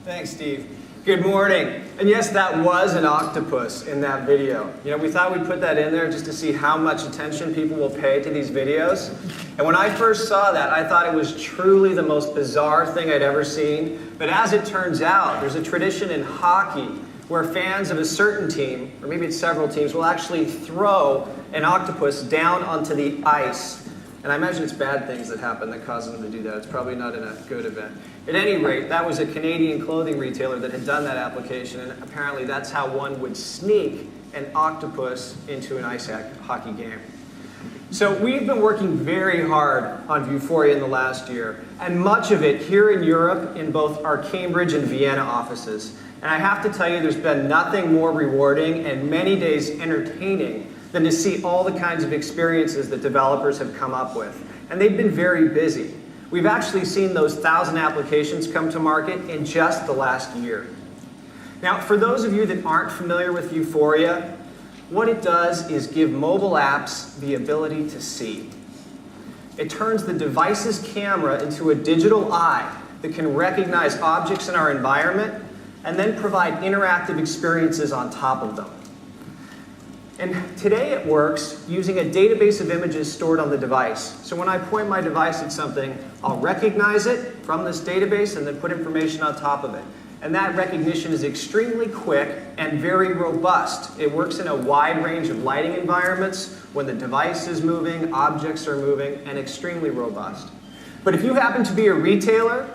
Thanks, Steve. Good morning. And yes, that was an octopus in that video. You know, we thought we'd put that in there just to see how much attention people will pay to these videos. And when I first saw that, I thought it was truly the most bizarre thing I'd ever seen. But as it turns out, there's a tradition in hockey where fans of a certain team, or maybe it's several teams, will actually throw an octopus down onto the ice. And I imagine it's bad things that happen that cause them to do that. It's probably not in a good event. At any rate, that was a Canadian clothing retailer that had done that application, and apparently that's how one would sneak an octopus into an ice hockey game. So we've been working very hard on Vuforia in the last year, and much of it here in Europe in both our Cambridge and Vienna offices. And I have to tell you, there's been nothing more rewarding and many days entertaining than to see all the kinds of experiences that developers have come up with. And they've been very busy. We've actually seen those 1,000 applications come to market in just the last year. Now, for those of you that aren't familiar with Vuforia, what it does is give mobile apps the ability to see. It turns the device's camera into a digital eye that can recognize objects in our environment and then provide interactive experiences on top of them. And today it works using a database of images stored on the device. So when I point my device at something, I'll recognize it from this database and then put information on top of it. And that recognition is extremely quick and very robust. It works in a wide range of lighting environments, when the device is moving, objects are moving, and extremely robust. But if you happen to be a retailer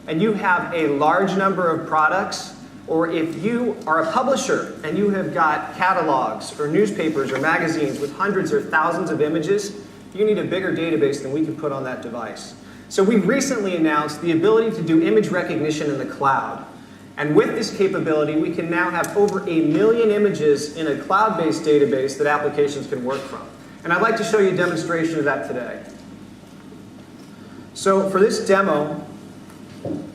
and you have a large number of products, or if you are a publisher and you have got catalogs or newspapers or magazines with hundreds or thousands of images, you need a bigger database than we can put on that device. So we've recently announced the ability to do image recognition in the cloud. And with this capability, we can now have over 1 million images in a cloud-based database that applications can work from. And I'd like to show you a demonstration of that today. So for this demo,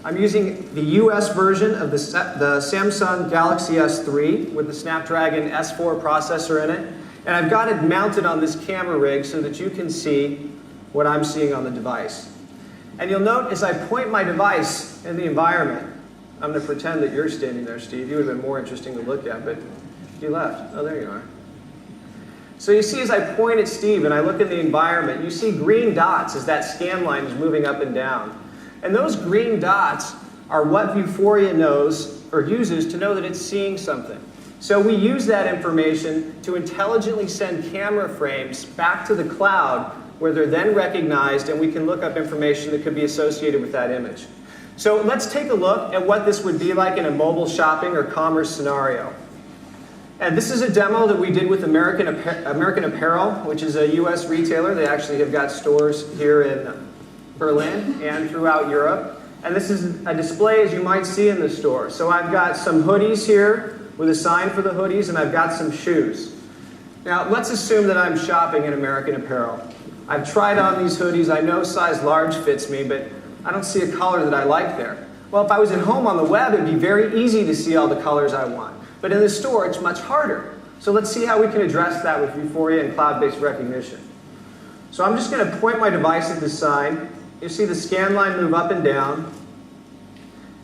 I'm using the US version of the Samsung Galaxy S3 with the Snapdragon S4 processor in it. And I've got it mounted on this camera rig so that you can see what I'm seeing on the device. And you'll note as I point my device in the environment, I'm going to pretend that you're standing there, Steve. You would have been more interesting to look at, but you left. Oh, there you are. So you see as I point at Steve and I look in the environment, you see green dots as that scan line is moving up and down. And those green dots are what Vuforia knows or uses to know that it's seeing something. So we use that information to intelligently send camera frames back to the cloud where they're then recognized and we can look up information that could be associated with that image. So let's take a look at what this would be like in a mobile shopping or commerce scenario. And this is a demo that we did with American Apparel, which is a US retailer. They actually have got stores here in Berlin and throughout Europe. And this is a display as you might see in the store. So I've got some hoodies here with a sign for the hoodies, and I've got some shoes. Now let's assume that I'm shopping in American Apparel. I've tried on these hoodies. I know size large fits me, but I don't see a color that I like there. Well, if I was at home on the web, it'd be very easy to see all the colors I want. But in the store, it's much harder. So let's see how we can address that with Vuforia and cloud-based recognition. So I'm just going to point my device at this sign. You see the scan line move up and down.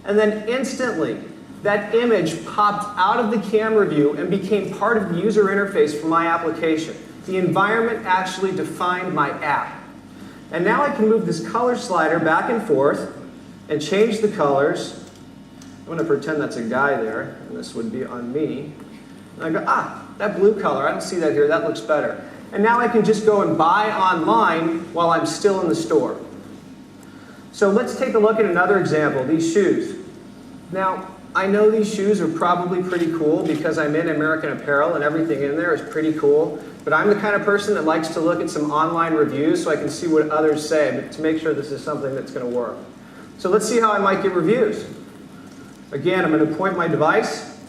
And then instantly, that image popped out of the camera view and became part of the user interface for my application. The environment actually defined my app. And now I can move this color slider back and forth and change the colors. I'm going to pretend that's a guy there, and this would be on me. And I go, that blue color, I don't see that here, that looks better. And now I can just go and buy online while I'm still in the store. So let's take a look at another example, these shoes. Now, I know these shoes are probably pretty cool because I'm in American Apparel and everything in there is pretty cool, but I'm the kind of person that likes to look at some online reviews so I can see what others say to make sure this is something that's going to work. So let's see how I might get reviews. Again, I'm going to point my device.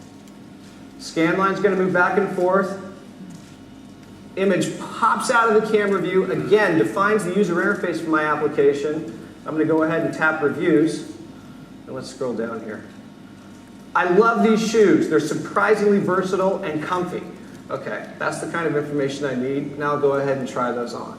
Scan line's going to move back and forth. Image pops out of the camera view, again, defines the user interface for my application. I'm going to go ahead and tap reviews, and let's scroll down here. I love these shoes. They're surprisingly versatile and comfy. Okay, that's the kind of information I need. Now I'll go ahead and try those on.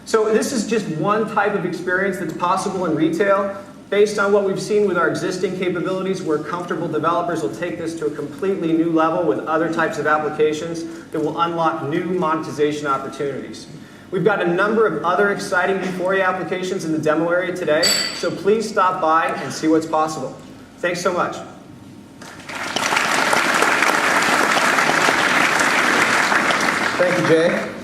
So this is just one type of experience that's possible in retail. Based on what we've seen with our existing capabilities, we're comfortable developers will take this to a completely new level with other types of applications that will unlock new monetization opportunities. We've got a number of other exciting Vuforia applications in the demo area today, so please stop by and see what's possible. Thanks so much. Thank you, Jay.